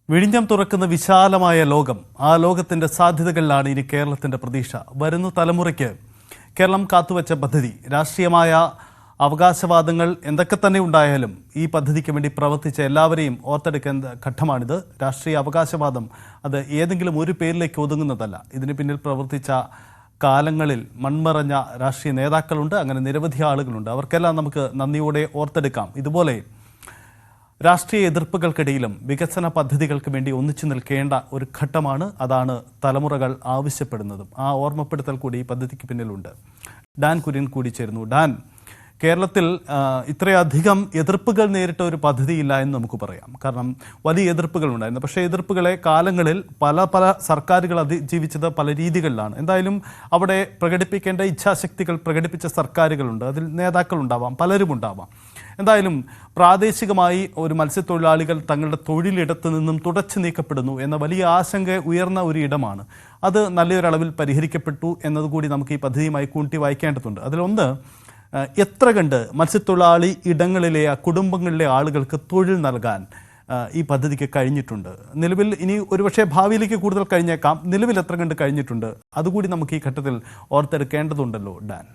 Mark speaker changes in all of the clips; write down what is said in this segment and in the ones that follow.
Speaker 1: വിഴിഞ്ഞം തുറക്കുന്ന വിശാലമായ ലോകം. ആ ലോകത്തിന്റെ സാധ്യതകളിലാണ് ഇനി കേരളത്തിന്റെ പ്രതീക്ഷ. വരുന്ന തലമുറയ്ക്ക് കേരളം കാത്തുവച്ച പദ്ധതി, രാഷ്ട്രീയമായ അവകാശവാദങ്ങൾ എന്തൊക്കെ തന്നെ ഉണ്ടായാലും ഈ പദ്ധതിക്ക് വേണ്ടി പ്രവർത്തിച്ച എല്ലാവരെയും ഓർത്തെടുക്കേണ്ട ഘട്ടമാണിത്. രാഷ്ട്രീയ അവകാശവാദം അത് ഏതെങ്കിലും ഒരു പേരിലേക്ക് ഒതുങ്ങുന്നതല്ല. ഇതിന് പിന്നിൽ പ്രവർത്തിച്ച കാലങ്ങളിൽ മൺമറഞ്ഞ രാഷ്ട്രീയ നേതാക്കളുണ്ട്. അങ്ങനെ നിരവധി ആളുകളുണ്ട്. അവർക്കെല്ലാം നമുക്ക് നന്ദിയോടെ ഓർത്തെടുക്കാം. ഇതുപോലെ രാഷ്ട്രീയ എതിർപ്പുകൾക്കിടയിലും വികസന പദ്ധതികൾക്ക് വേണ്ടി ഒന്നിച്ചു നിൽക്കേണ്ട ഒരു ഘട്ടമാണ്. അതാണ് തലമുറകൾ ആവശ്യപ്പെടുന്നതും. ആ ഓർമ്മപ്പെടുത്തൽ കൂടി ഈ പദ്ധതിക്ക് പിന്നിലുണ്ട്. ഡാൻ കുര്യൻ കൂടി ചേരുന്നു. ഡാൻ, കേരളത്തിൽ ഇത്രയധികം എതിർപ്പുകൾ നേരിട്ട ഒരു പദ്ധതിയില്ല എന്ന് നമുക്ക് പറയാം. കാരണം വലിയ എതിർപ്പുകൾ ഉണ്ടായിരുന്നു. പക്ഷേ എതിർപ്പുകളെ കാലങ്ങളിൽ പല സർക്കാരുകൾ അതിജീവിച്ചത് പല രീതികളിലാണ്. എന്തായാലും അവിടെ പ്രകടിപ്പിക്കേണ്ട ഇച്ഛാശക്തികൾ പ്രകടിപ്പിച്ച സർക്കാരുകളുണ്ട്. അതിൽ നേതാക്കളുണ്ടാവാം, പലരും ഉണ്ടാവാം. എന്തായാലും പ്രാദേശികമായി ഒരു മത്സ്യത്തൊഴിലാളികൾ തങ്ങളുടെ തൊഴിലിടത്ത് നിന്നും തുടച്ചു നീക്കപ്പെടുന്നു എന്ന വലിയ ആശങ്ക ഉയർന്ന ഒരു ഇടമാണ്. അത് നല്ലൊരളവിൽ പരിഹരിക്കപ്പെട്ടു എന്നതുകൂടി നമുക്ക് ഈ പദ്ധതിയുമായി കൂട്ടി വായിക്കേണ്ടതുണ്ട്. അതിലൊന്ന്, എത്ര കണ്ട് മത്സ്യത്തൊഴിലാളി ഇടങ്ങളിലെ കുടുംബങ്ങളിലെ ആളുകൾക്ക് തൊഴിൽ നൽകാൻ ഈ പദ്ധതിക്ക് കഴിഞ്ഞിട്ടുണ്ട്? നിലവിൽ ഇനി ഒരുപക്ഷെ ഭാവിയിലേക്ക് കൂടുതൽ കഴിഞ്ഞേക്കാം. നിലവിൽ എത്ര കണ്ട് കഴിഞ്ഞിട്ടുണ്ട്? അതുകൂടി നമുക്ക് ഈ ഘട്ടത്തിൽ ഓർത്തെടുക്കേണ്ടതുണ്ടല്ലോ ഡാൻ.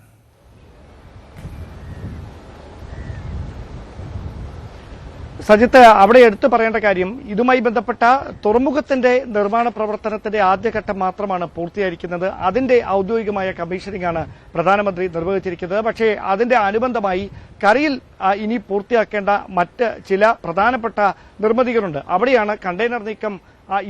Speaker 2: സജിത്ത്, അവിടെ എടുത്തു പറയേണ്ട കാര്യം, ഇതുമായി ബന്ധപ്പെട്ട തുറമുഖത്തിന്റെ നിർമ്മാണ പ്രവർത്തനത്തിന്റെ ആദ്യഘട്ടം മാത്രമാണ് പൂർത്തിയായിരിക്കുന്നത്. അതിന്റെ ഔദ്യോഗികമായ കമ്മീഷനിംഗ് ആണ് പ്രധാനമന്ത്രി നിർവഹിച്ചിരിക്കുന്നത്. പക്ഷേ അതിന്റെ അനുബന്ധമായി കരയിൽ ഇനി പൂർത്തിയാക്കേണ്ട മറ്റ് ചില പ്രധാനപ്പെട്ട നിർമ്മിതികളുണ്ട്. അവിടെയാണ് കണ്ടെയ്നർ നീക്കം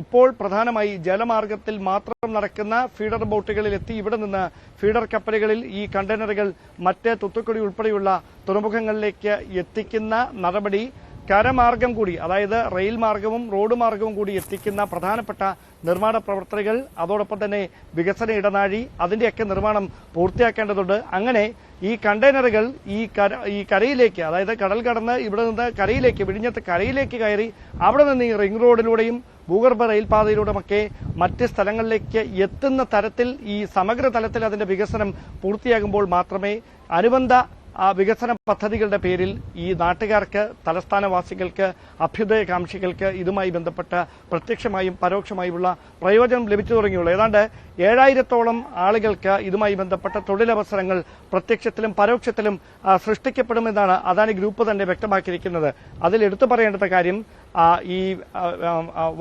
Speaker 2: ഇപ്പോൾ പ്രധാനമായി ജലമാർഗത്തിൽ മാത്രം നടക്കുന്ന ഫീഡർ ബോട്ടുകളിൽ എത്തി ഇവിടെ നിന്ന് ഫീഡർ കപ്പലുകളിൽ ഈ കണ്ടെയ്നറുകൾ മറ്റ് തൂത്തുക്കുടി ഉൾപ്പെടെയുള്ള തുറമുഖങ്ങളിലേക്ക് എത്തിക്കുന്ന നടപടി കരമാർഗം കൂടി, അതായത് റെയിൽ മാർഗവും റോഡ് മാർഗവും കൂടി എത്തിക്കുന്ന പ്രധാനപ്പെട്ട നിർമ്മാണ പ്രവർത്തനങ്ങൾ, അതോടൊപ്പം തന്നെ വികസന ഇടനാഴി, അതിന്റെയൊക്കെ നിർമ്മാണം പൂർത്തിയാക്കേണ്ടതുണ്ട്. അങ്ങനെ ഈ കണ്ടെയ്നറുകൾ ഈ കരയിലേക്ക്, അതായത് കടൽ കടന്ന് ഇവിടെ നിന്ന് കരയിലേക്ക്, വിഴിഞ്ഞത്ത് കരയിലേക്ക് കയറി അവിടെ നിന്ന് ഈ റിംഗ് റോഡിലൂടെയും ഭൂഗർഭ റെയിൽപാതയിലൂടെയുമൊക്കെ മറ്റ് സ്ഥലങ്ങളിലേക്ക് എത്തുന്ന തരത്തിൽ ഈ സമഗ്ര തലത്തിൽ അതിന്റെ വികസനം പൂർത്തിയാകുമ്പോൾ മാത്രമേ അനുബന്ധ വികസന പദ്ധതികളുടെ പേരിൽ ഈ നാട്ടുകാർക്ക്, തലസ്ഥാനവാസികൾക്ക്, അഭ്യുദയകാംക്ഷികൾക്ക് ഇതുമായി ബന്ധപ്പെട്ട പ്രത്യക്ഷമായും പരോക്ഷമായുമുള്ള പ്രയോജനം ലഭിച്ചു തുടങ്ങിയുള്ളൂ. ഏതാണ്ട് 7000-ഓളം ആളുകൾക്ക് ഇതുമായി ബന്ധപ്പെട്ട തൊഴിലവസരങ്ങൾ പ്രത്യക്ഷത്തിലും പരോക്ഷത്തിലും സൃഷ്ടിക്കപ്പെടുമെന്നാണ് അദാനി ഗ്രൂപ്പ് തന്നെ വ്യക്തമാക്കിയിരിക്കുന്നത്. അതിൽ എടുത്തു പറയേണ്ട കാര്യം, ഈ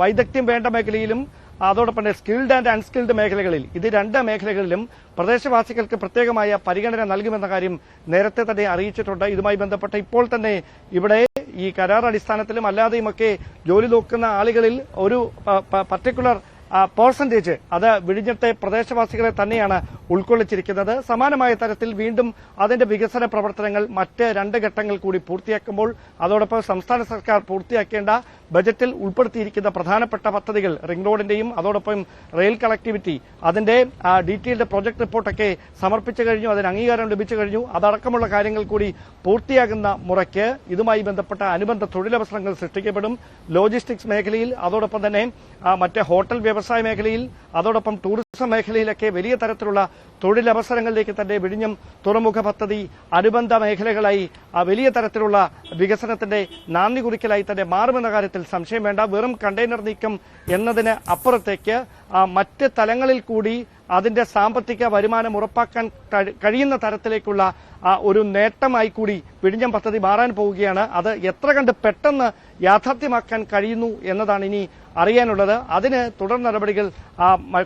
Speaker 2: വൈദഗ്ധ്യം വേണ്ട മേഖലയിലും അതോടൊപ്പം സ്കിൽഡ് ആൻഡ് അൺസ്കിൽഡ് മേഖലകളിൽ, ഇത് രണ്ട് മേഖലകളിലും പ്രദേശവാസികൾക്ക് പ്രത്യേകമായ പരിഗണന നൽകുമെന്ന കാര്യം നേരത്തെ തന്നെ അറിയിച്ചിട്ടുണ്ട്. ഇതുമായി ബന്ധപ്പെട്ട് ഇപ്പോൾ തന്നെ ഇവിടെ ഈ കരാർ അടിസ്ഥാനത്തിലും അല്ലാതെയുമൊക്കെ ജോലി നോക്കുന്ന ആളുകളിൽ ഒരു പർട്ടിക്കുലർ പെർസെന്റേജ് അത് വിഴിഞ്ഞത്തെ പ്രദേശവാസികളെ തന്നെയാണ് ഉൾക്കൊള്ളിച്ചിരിക്കുന്നത്. സമാനമായ തരത്തിൽ വീണ്ടും അതിന്റെ വികസന പ്രവർത്തനങ്ങൾ മറ്റ് 2 ഘട്ടങ്ങൾ കൂടി പൂർത്തിയാക്കുമ്പോൾ, അതോടൊപ്പം സംസ്ഥാന സർക്കാർ പൂർത്തിയാക്കേണ്ട ബജറ്റിൽ ഉൾപ്പെടുത്തിയിരിക്കുന്ന പ്രധാനപ്പെട്ട പദ്ധതികൾ, റിംഗ് റോഡിന്റെയും അതോടൊപ്പം റെയിൽ കണക്ടിവിറ്റി, അതിന്റെ ഡീറ്റെയിൽഡ് പ്രൊജക്ട് റിപ്പോർട്ടൊക്കെ സമർപ്പിച്ചു കഴിഞ്ഞു, അതിന് അംഗീകാരം ലഭിച്ചു കഴിഞ്ഞു. അതടക്കമുള്ള കാര്യങ്ങൾ കൂടി പൂർത്തിയാകുന്ന മുറയ്ക്ക് ഇതുമായി ബന്ധപ്പെട്ട അനുബന്ധ തൊഴിലവസരങ്ങൾ സൃഷ്ടിക്കപ്പെടും. ലോജിസ്റ്റിക്സ് മേഖലയിൽ, അതോടൊപ്പം തന്നെ മറ്റ് ഹോട്ടൽ വ്യവസായ മേഖലയിൽ, അതോടൊപ്പം ടൂറിസം മേഖലയിലൊക്കെ വലിയ തരത്തിലുള്ള തൊഴിലവസരങ്ങളിലേക്ക് തന്നെ വിഴിഞ്ഞം തുറമുഖ പദ്ധതി അനുബന്ധ മേഖലകളായി വലിയ തരത്തിലുള്ള വികസനത്തിന്റെ നാന്ദി കുറിക്കലായി തന്നെ മാറുമെന്ന കാര്യത്തിൽ സംശയം വേണ്ട. വെറും കണ്ടെയ്നർ നീക്കം എന്നതിന് അപ്പുറത്തേക്ക് മറ്റ് തലങ്ങളിൽ കൂടി അതിന്റെ സാമ്പത്തിക വരുമാനം ഉറപ്പാക്കാൻ കഴിയുന്ന തരത്തിലേക്കുള്ള ഒരു നേട്ടമായി കൂടി വിഴിഞ്ഞം പദ്ധതി മാറാൻ പോവുകയാണ്. അത് എത്ര കണ്ട് പെട്ടെന്ന് യാഥാർത്ഥ്യമാക്കാൻ കഴിയുന്നു എന്നതാണ് ഇനി അറിയാനുള്ളത്. അതിന് തുടർ നടപടികൾ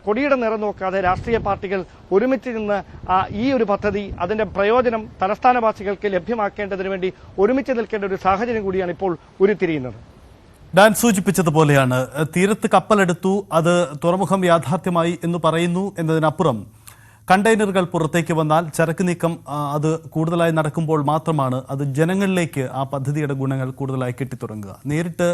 Speaker 2: കൊടിയുടെ നിറം നോക്കാതെ രാഷ്ട്രീയ പാർട്ടികൾ ഒരുമിച്ച് നിന്ന് ഈ ഒരു പദ്ധതി, അതിന്റെ പ്രയോജനം തലസ്ഥാനവാസികൾക്ക് ലഭ്യമാക്കേണ്ടതിനു വേണ്ടി ഒരുമിച്ച് നിൽക്കേണ്ട ഒരു സാഹചര്യം കൂടിയാണ് ഇപ്പോൾ ഉരുത്തിരിയുന്നത്.
Speaker 1: ഡാൻ സൂചിപ്പിച്ചതുപോലെയാണ്, തീരത്ത് കപ്പലെടുത്തു, അത് തുറമുഖം യാഥാർത്ഥ്യമായി എന്ന് പറയുന്നു എന്നതിനപ്പുറം കണ്ടെയ്നറുകൾ പുറത്തേക്ക് വന്നാൽ ചരക്ക് നീക്കം അത് കൂടുതലായി നടക്കുമ്പോൾ മാത്രമാണ് അത് ജനങ്ങളിലേക്ക് ആ പദ്ധതിയുടെ ഗുണങ്ങൾ കൂടുതലായി കെട്ടിത്തുടങ്ങുക. നേരിട്ട്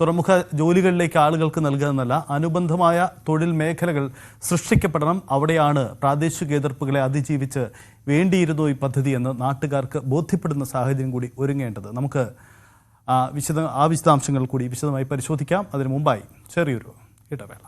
Speaker 1: തുറമുഖ ജോലികളിലേക്ക് ആളുകൾക്ക് നൽകുക എന്നല്ല, അനുബന്ധമായ തൊഴിൽ മേഖലകൾ സൃഷ്ടിക്കപ്പെടണം. അവിടെയാണ് പ്രാദേശിക എതിർപ്പുകളെ അതിജീവിച്ച് വേണ്ടിയിരുന്നു ഈ പദ്ധതി എന്ന് നാട്ടുകാർക്ക് ബോധ്യപ്പെടുന്ന സാഹചര്യം കൂടി ഒരുങ്ങേണ്ടത്. നമുക്ക് വിശദാംശങ്ങൾ കൂടി വിശദമായി പരിശോധിക്കാം. അതിനു മുമ്പായി ചെറിയൊരു ഇടവേള.